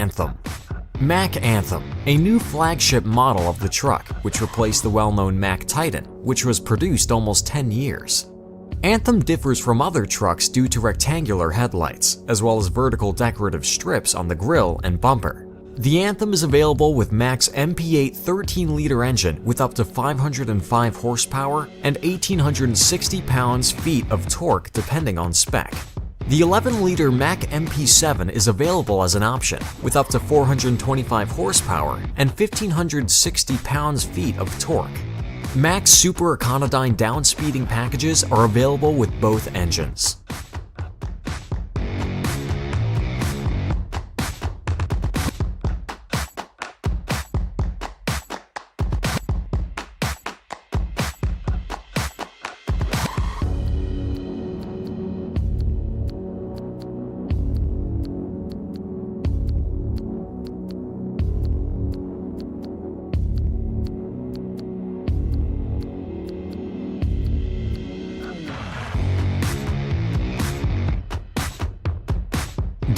Anthem. Mack Anthem, a new flagship model of the truck, which replaced the well-known Mack Titan, which was produced almost 10 years. Anthem differs from other trucks due to rectangular headlights, as well as vertical decorative strips on the grille and bumper. The Anthem is available with Mack's MP8 13-liter engine with up to 505 horsepower and 1,860 pounds-feet of torque depending on spec. The 11-liter Mack MP7 is available as an option, with up to 425 horsepower and 1,560 pounds-feet of torque. Mack's Super Econodyne downspeeding packages are available with both engines.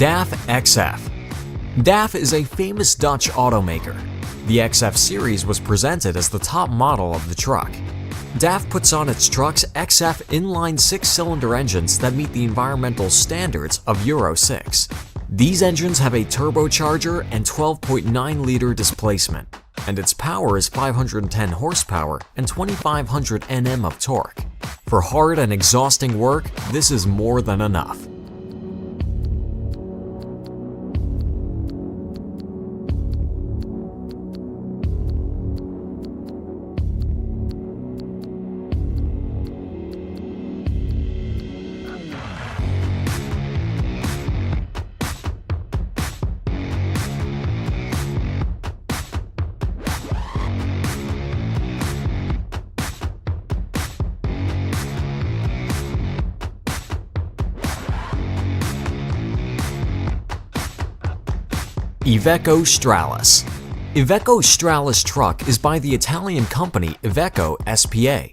DAF XF. DAF is a famous Dutch automaker. The XF series was presented as the top model of the truck. DAF puts on its trucks XF inline 6-cylinder engines that meet the environmental standards of Euro 6. These engines have a turbocharger and 12.9-liter displacement, and its power is 510 horsepower and 2,500 Nm of torque. For hard and exhausting work, this is more than enough. Iveco Stralis. Iveco Stralis truck is by the Italian company Iveco SPA.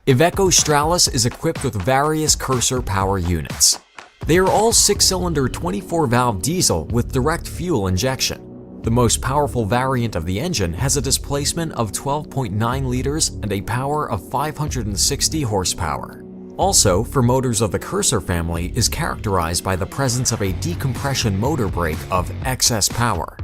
Iveco Stralis is equipped with various Cursor power units. They are all 6-cylinder 24-valve diesel with direct fuel injection. The most powerful variant of the engine has a displacement of 12.9 liters and a power of 560 horsepower. Also, for motors of the Cursor family is characterized by the presence of a decompression motor brake of excess power.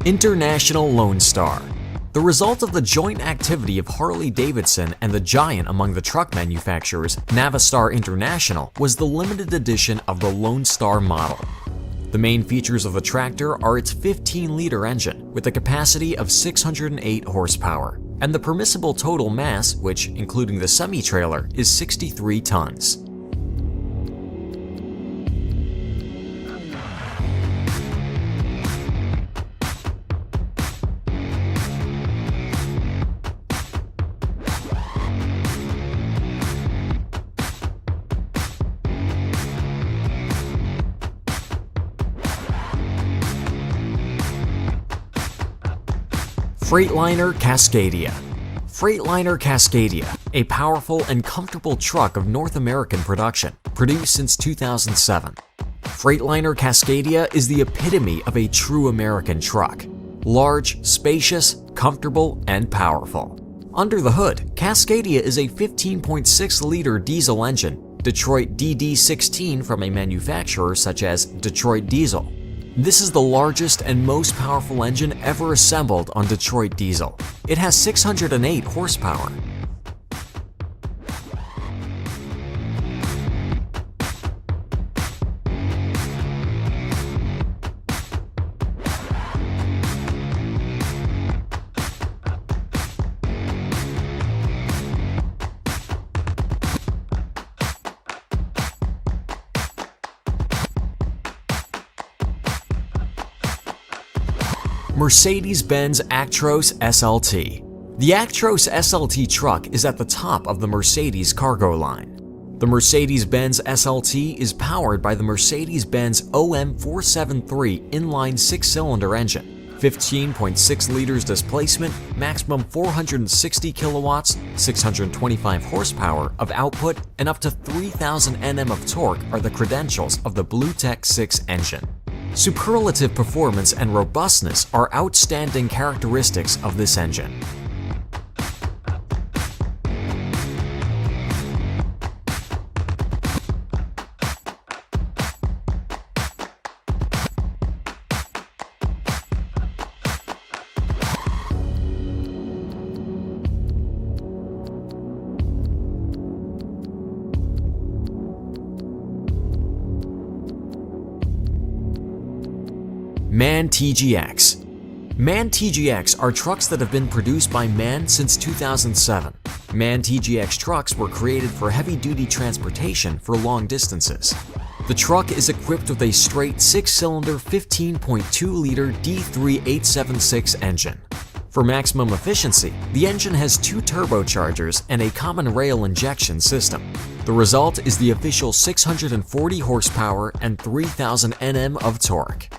International Lone Star. The result of the joint activity of Harley-Davidson and the giant among the truck manufacturers, Navistar International, was the limited edition of the Lone Star model. The main features of the tractor are its 15-liter engine with a capacity of 608 horsepower, and the permissible total mass, which, including the semi-trailer, is 63 tons. Freightliner Cascadia. Freightliner Cascadia, a powerful and comfortable truck of North American production, produced since 2007. Freightliner Cascadia is the epitome of a true American truck. Large, spacious, comfortable, and powerful. Under the hood, Cascadia is a 15.6-liter diesel engine, Detroit DD16 from a manufacturer such as Detroit Diesel. This is the largest and most powerful engine ever assembled on Detroit Diesel. It has 608 horsepower. Mercedes-Benz Actros SLT. The Actros SLT truck is at the top of the Mercedes cargo line. The Mercedes-Benz SLT is powered by the Mercedes-Benz OM473 inline 6-cylinder engine. 15.6 liters displacement, maximum 460 kilowatts, 625 horsepower of output, and up to 3,000 Nm of torque are the credentials of the BlueTEC 6 engine. Superlative performance and robustness are outstanding characteristics of this engine. MAN TGX. MAN TGX are trucks that have been produced by MAN since 2007. MAN TGX trucks were created for heavy-duty transportation for long distances. The truck is equipped with a straight 6-cylinder 15.2-liter D3-876 engine. For maximum efficiency, the engine has 2 turbochargers and a common rail injection system. The result is the official 640 horsepower and 3,000 Nm of torque.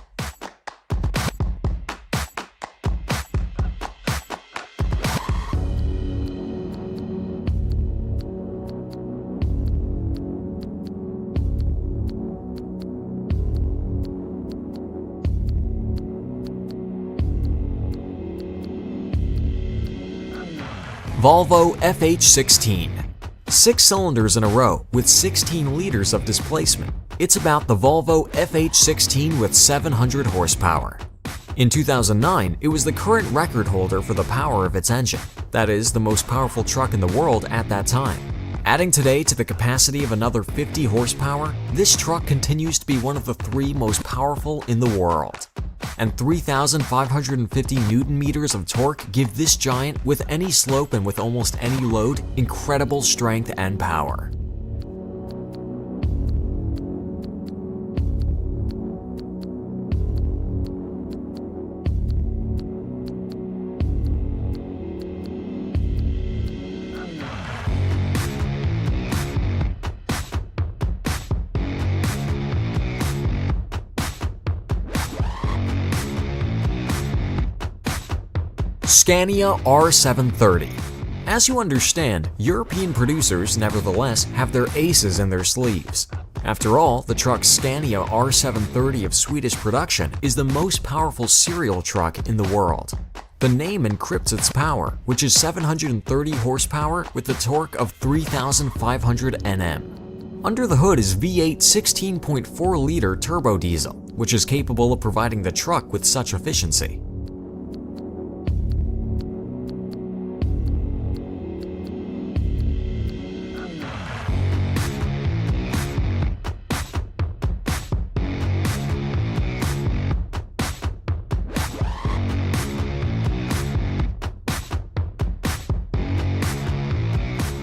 Volvo FH16. 6 cylinders in a row with 16 liters of displacement. It's about the Volvo FH16 with 700 horsepower. In 2009, it was the current record holder for the power of its engine. That is, the most powerful truck in the world at that time. Adding today to the capacity of another 50 horsepower, this truck continues to be one of the 3 most powerful in the world. And 3,550 Newton meters of torque give this giant, with any slope and with almost any load, incredible strength and power. Scania R730. As you understand, European producers nevertheless have their aces in their sleeves. After all, the truck Scania R730 of Swedish production is the most powerful serial truck in the world. The name encrypts its power, which is 730 horsepower with a torque of 3,500 Nm. Under the hood is V8 16.4-liter turbo diesel, which is capable of providing the truck with such efficiency.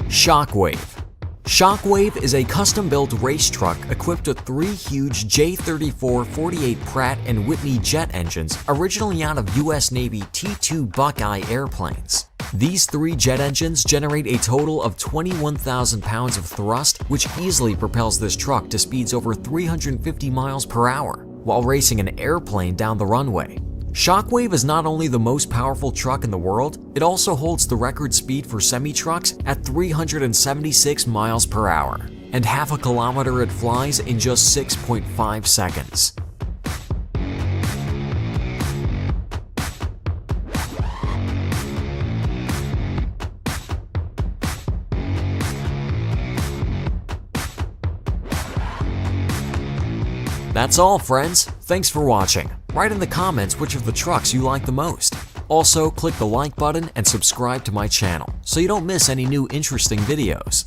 Shockwave. Shockwave is a custom-built race truck equipped with 3 huge J34-48 Pratt & Whitney jet engines originally out of US Navy T-2 Buckeye airplanes. These 3 jet engines generate a total of 21,000 pounds of thrust, which easily propels this truck to speeds over 350 miles per hour while racing an airplane down the runway. Shockwave is not only the most powerful truck in the world, it also holds the record speed for semi-trucks at 376 miles per hour, and half a kilometer it flies in just 6.5 seconds. That's all, friends. Thanks for watching. Write in the comments which of the trucks you like the most. Also, click the like button and subscribe to my channel so you don't miss any new interesting videos.